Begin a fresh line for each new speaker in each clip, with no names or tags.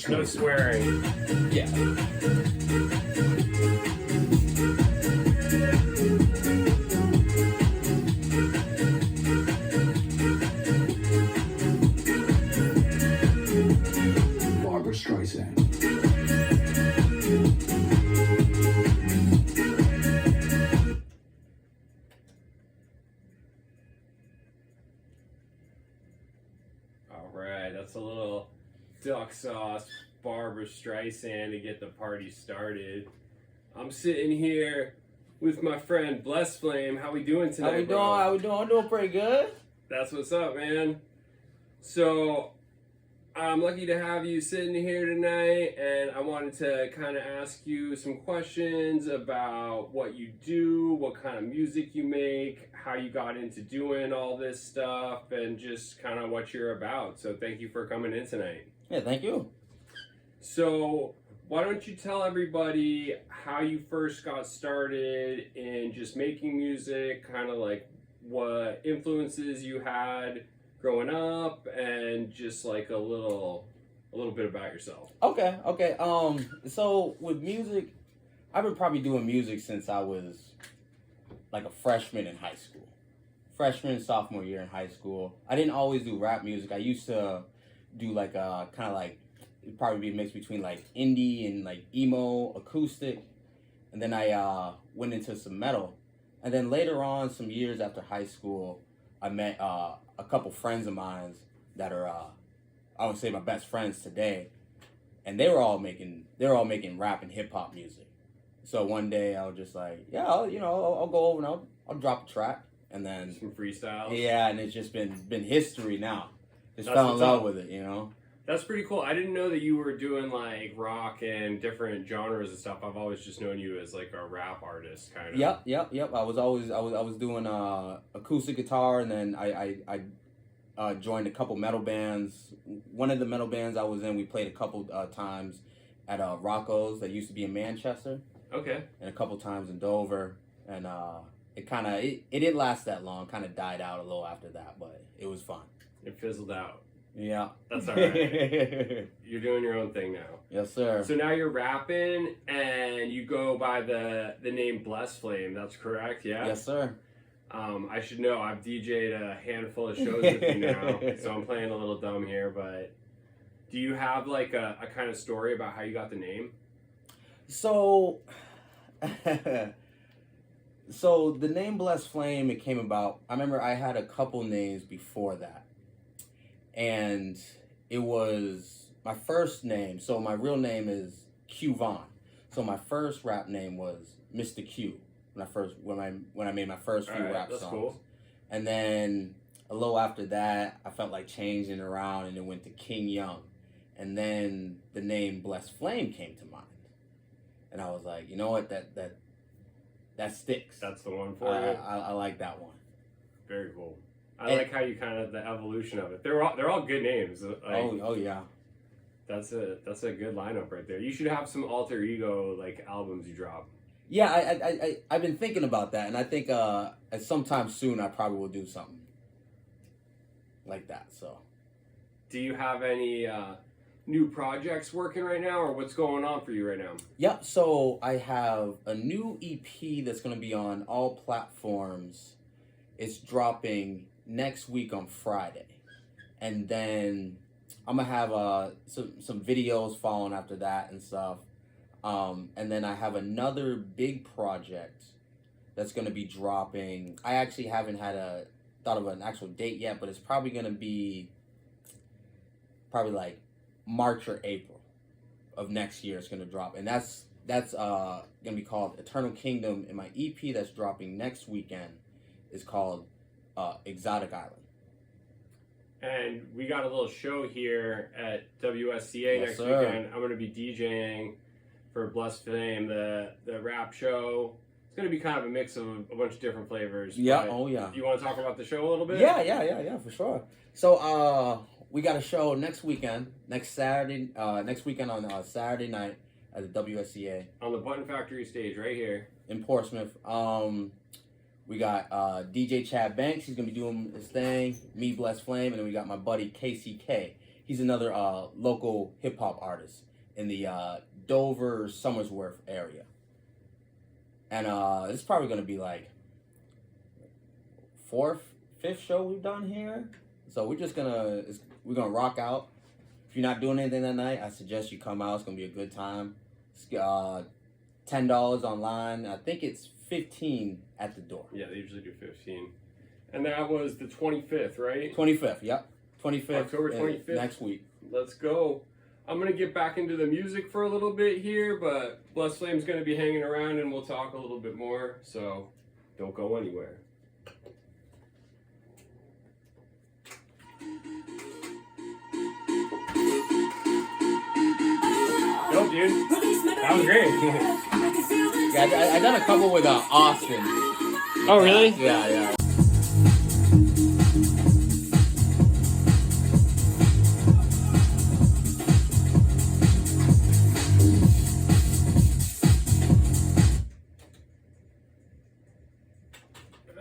No swearing.
Yeah.
Barbara Streisand.
All right, that's a little duck sauce, Barbara Streisand to get the party started. I'm sitting here with my friend Bless Flame. How we doing tonight,
How we doing?
bro?
How we doing? I'm doing pretty good.
That's what's up, man. So, I'm lucky to have you sitting here tonight, and I wanted to kind of ask you some questions about what you do, what kind of music you make, how you got into doing all this stuff, and just kind of what you're about. So, thank you for coming in tonight.
Yeah, thank you.
So, why don't you tell everybody how you first got started in just making music, kind of like what influences you had growing up, and just like a little bit about yourself.
Okay. So with music, I've been probably doing music since I was like a freshman in high school. Freshman, sophomore year in high school. I didn't always do rap music. I used to do like a kind of like, it'd probably be a mix between like indie and like emo, acoustic. And then I went into some metal. And then later on, some years after high school, I met a couple friends of mine that are, I would say, my best friends today, and they were all making rap and hip hop music. So one day I was just like, yeah, I'll go over and I'll drop a track, and then
Some freestyles.
yeah, and it's just been history now. Just
That's
fell in
what's
love
up.
with it, you know.
That's pretty cool. I didn't know that you were doing like rock and different genres and stuff. I've always just known you as like a rap artist, kind of.
Yep. I was doing acoustic guitar, and then I joined a couple metal bands. One of the metal bands I was in, we played a couple times at Rocco's that used to be in Manchester,
Okay.
and a couple times in Dover. And it didn't last that long. Kind of died out a little after that, but it was fun.
It fizzled out.
Yeah.
That's all right. You're doing your own thing now.
Yes, sir.
So now you're rapping, and you go by the name Bless Flame. That's correct, yeah?
Yes, sir.
I should know. I've DJ'd a handful of shows with you now, so I'm playing a little dumb here, but do you have like a kind of story about how you got the name?
So, so the name Bless Flame, it came about, I remember I had a couple names before that. And it was my first name. So my real name is Q Vaughn. So my first rap name was Mr. Q when I made my first few rap songs.
Cool.
And then a little after that, I felt like changing around, and it went to King Young. And then the name Bless Flame came to mind. And I was like, you know what, that sticks.
That's the one for you.
I like that one.
Very cool. I like how you kind of the evolution of it. They're all good names. Like,
oh yeah.
That's a good lineup right there. You should have some alter ego like albums you drop.
Yeah, I've been thinking about that, and I think at sometime soon I probably will do something like that. So,
do you have any new projects working right now, or what's going on for you right now?
yeah. So I have a new EP that's going to be on all platforms. It's dropping next week on Friday, and then I'm gonna have some videos following after that and stuff. And then I have another big project that's gonna be dropping. I actually haven't thought of an actual date yet, but it's probably gonna be like March or April of next year. It's gonna drop, and that's gonna be called Eternal Kingdom. And my EP that's dropping next weekend is called Exotic Island.
And we got a little show here at WSCA next
sir.
weekend. I'm going to be DJing for Bless Flame, the rap show. It's going to be kind of a mix of a bunch of different flavors.
Yeah,
but
oh yeah.
You want to talk about the show a little bit?
Yeah, for sure. So we got a show next weekend on Saturday night at the WSCA.
On the Button Factory stage right here.
In Portsmouth. We got DJ Chad Banks. He's going to be doing his thing. Me, Bless Flame. And then we got my buddy KCK. He's another local hip hop artist in the Dover Somersworth area, and it's probably gonna be like fifth show we've done here. So we're gonna rock out. If you're not doing anything that night, I suggest you come out. It's gonna be a good time. It's $10 online. I think it's $15 at the door.
Yeah, they usually do 15. And that was the 25th, right?
25th, yep. 25th.
October 25th.
Next week.
Let's go. I'm going to get back into the music for a little bit here, but Blessed Flame's going to be hanging around and we'll talk a little bit more, so don't go anywhere. Yo, dude. That was great.
Yeah, I done a couple with Austin.
Oh, really?
Yeah.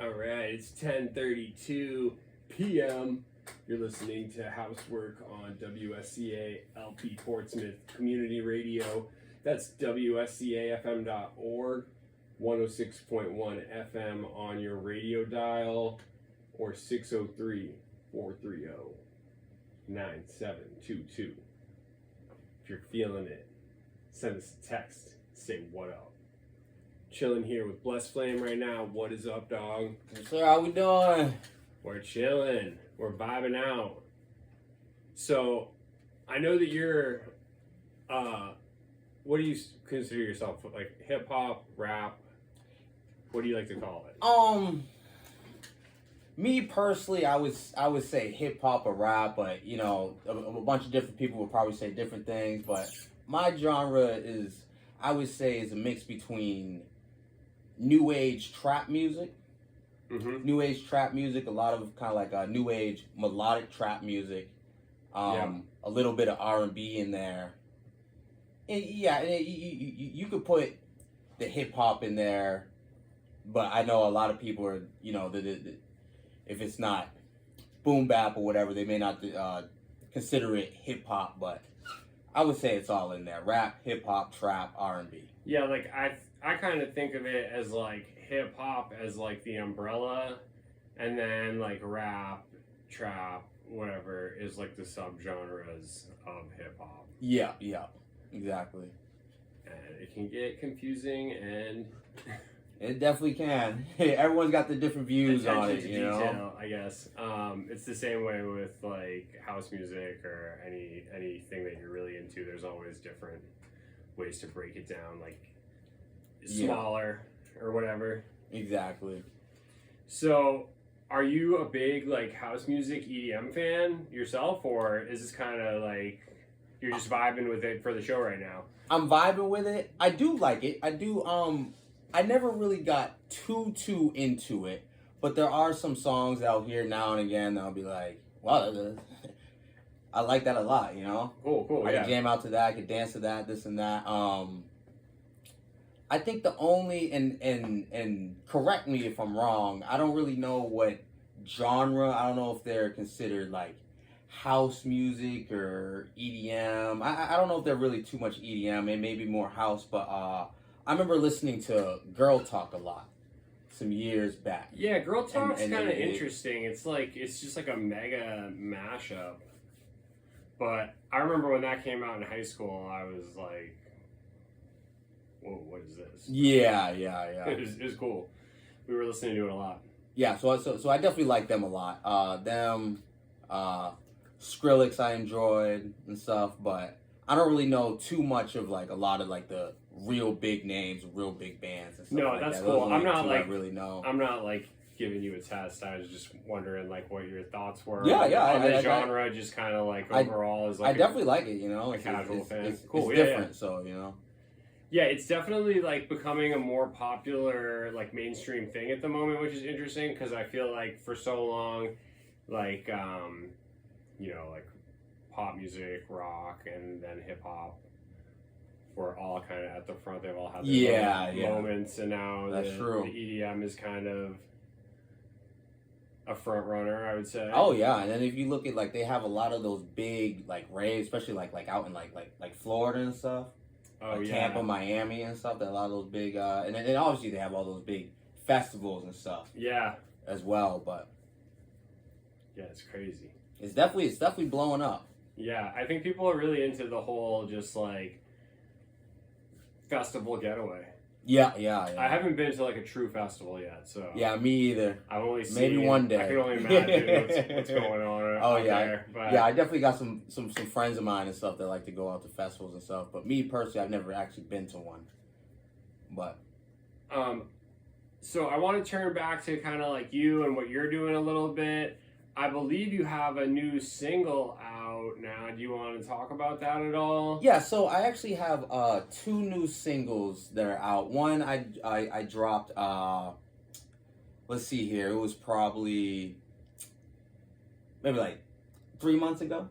All right, it's 10:32 p.m. You're listening to Housework on WSCA LP Portsmouth Community Radio. That's WSCAFM.org, 106.1 FM on your radio dial, or 603-430-9722. If you're feeling it, send us a text, say what up. Chilling here with Blessed Flame right now. What is up, dog?
Yes, sir, how we doing?
We're chilling. We're vibing out. So, I know that you're, what do you consider yourself? Like hip hop, rap? What do you like to call it?
Me personally, I would say hip hop or rap, but you know, a bunch of different people would probably say different things. But my genre is, I would say, is a mix between new age trap music.
Mm-hmm.
New age trap music, a lot of kind of like new age melodic trap music, a little bit of R&B in there. And you could put the hip hop in there, but I know a lot of people are, you know, if it's not boom bap or whatever, they may not consider it hip hop, but I would say it's all in there: rap, hip hop, trap, R&B.
Yeah, like I kind of think of it as like hip hop as like the umbrella, and then like rap, trap, whatever is like the subgenres of hip hop.
Yeah, exactly.
And it can get confusing, and
it definitely can. Everyone's got the different views on it, you know.
Detail, I guess. It's the same way with like house music or anything that you're really into. There's always different ways to break it down, like smaller or whatever.
Exactly.
So, are you a big like house music EDM fan yourself, or is this kind of like you're just vibing with it for the show right now?
I'm vibing with it. I do like it. I do. I never really got too into it, but there are some songs that I'll hear now and again that I'll be like, wow, I like that a lot, you know?
Cool,
I can jam out to that, I can dance to that, this and that. I think the only, and correct me if I'm wrong, I don't really know what genre, I don't know if they're considered like house music or EDM. I don't know if they're really too much EDM, and maybe more house, but I remember listening to Girl Talk a lot some years back.
Yeah, Girl Talk's kind of interesting. It's just like a mega mashup. But I remember when that came out in high school, I was like, whoa, what is this?
Yeah.
It was cool. We were listening to it a lot.
Yeah, so I definitely like them a lot. Skrillex I enjoyed and stuff, but I don't really know too much of like a lot of like the real big names, real big bands and stuff.
No,
like
that's
that.
cool.
Those are
I'm
the
not
two
like
I really know.
I'm not like giving you a test. I was just wondering like what your thoughts were.
Yeah,
on the
I
genre, just kind of like overall is like.
I definitely like it. You know,
a casual fan.
It's
Cool,
it's different. So you know.
Yeah, it's definitely like becoming a more popular like mainstream thing at the moment, which is interesting because I feel like for so long, like you know, like pop music, rock, and then hip hop were all kind of at the front. They've all had their moments, and now
That's true.
the EDM is kind of a front runner, I would say.
Oh yeah, and then if you look at like they have a lot of those big like raves, especially like out in like Florida and stuff.
Oh
like
yeah,
Tampa, Miami, and stuff. That a lot of those big, and then obviously they have all those big festivals and stuff
yeah,
as well. But
yeah, it's crazy.
it's definitely blowing up.
Yeah, I think people are really into the whole just like festival getaway.
Yeah.
I haven't been to like a true festival yet, so
Yeah, me either.
I've only seen,
Maybe one day.
I can only imagine what's going on.
Oh
out
yeah,
there, but
yeah. I definitely got some friends of mine and stuff that like to go out to festivals and stuff. But me personally, I've never actually been to one. But
so I want to turn back to kind of like you and what you're doing a little bit. I believe you have a new single out now. Do you want to talk about that at all?
yeah, so I actually have 2 new singles that are out. One I dropped. Let's see here. It was probably maybe like 3 months ago,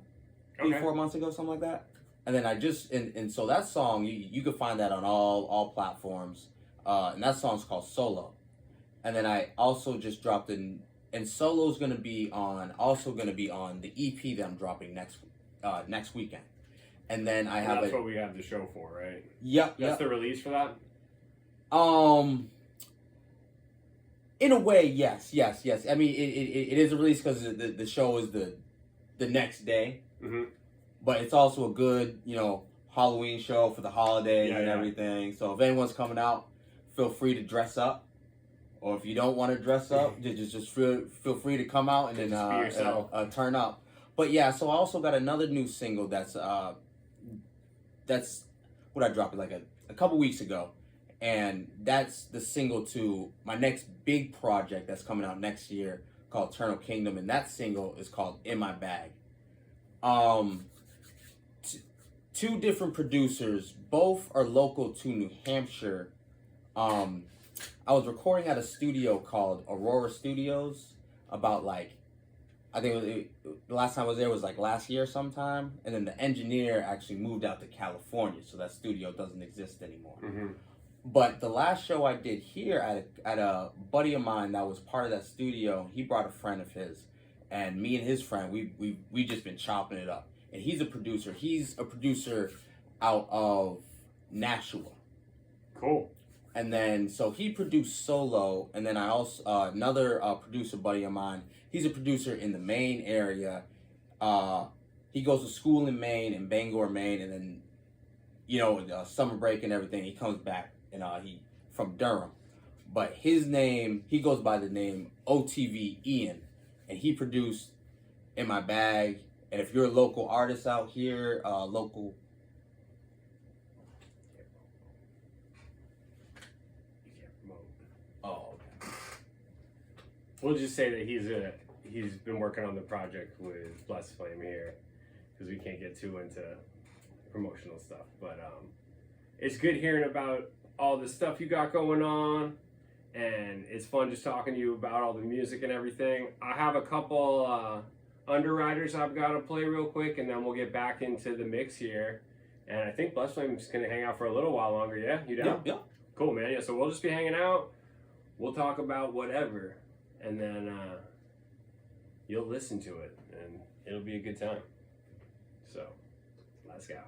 4 months ago, something like that. And then I just and so that song you can find that on all platforms. And that song's called Solo. And then I also just dropped in. And Solo's gonna be on the EP that I'm dropping next weekend, and then I have
that's what we have the show for, right?
Yep.
That's the release for that.
In a way, yes. I mean, it is a release because the show is the next day, but it's also a good Halloween show for the holidays and everything. So if anyone's coming out, feel free to dress up. Or if you don't want to dress up, just feel free to come out and then turn up. But yeah, so I also got another new single that's what I dropped like a couple weeks ago, and that's the single to my next big project that's coming out next year called Eternal Kingdom, and that single is called In My Bag. 2 different producers, both are local to New Hampshire. I was recording at a studio called Aurora Studios about I think the last time I was there was like last year sometime, and then the engineer actually moved out to California, so that studio doesn't exist anymore. But the last show I did here at a buddy of mine that was part of that studio, he brought a friend of his, and me and his friend we just been chopping it up. And he's a producer. He's a producer out of Nashua.
Cool.
And then, so he produced Solo, and then I also, another producer buddy of mine, he's a producer in the Maine area. He goes to school in Maine, in Bangor, Maine, and then, summer break and everything, he comes back, and he from Durham. But his name, he goes by the name OTV Ian, and he produced In My Bag. And if you're a local artist out here, local...
We'll just say that he's been working on the project with Blessed Flame here, because we can't get too into promotional stuff. But it's good hearing about all the stuff you got going on, and it's fun just talking to you about all the music and everything. I have a couple underwriters I've got to play real quick, and then we'll get back into the mix here. And I think Blessed Flame is going to hang out for a little while longer. Yeah, you down?
Yeah.
Cool, man. Yeah, so we'll just be hanging out. We'll talk about whatever. And then you'll listen to it, and it'll be a good time. So, let's go.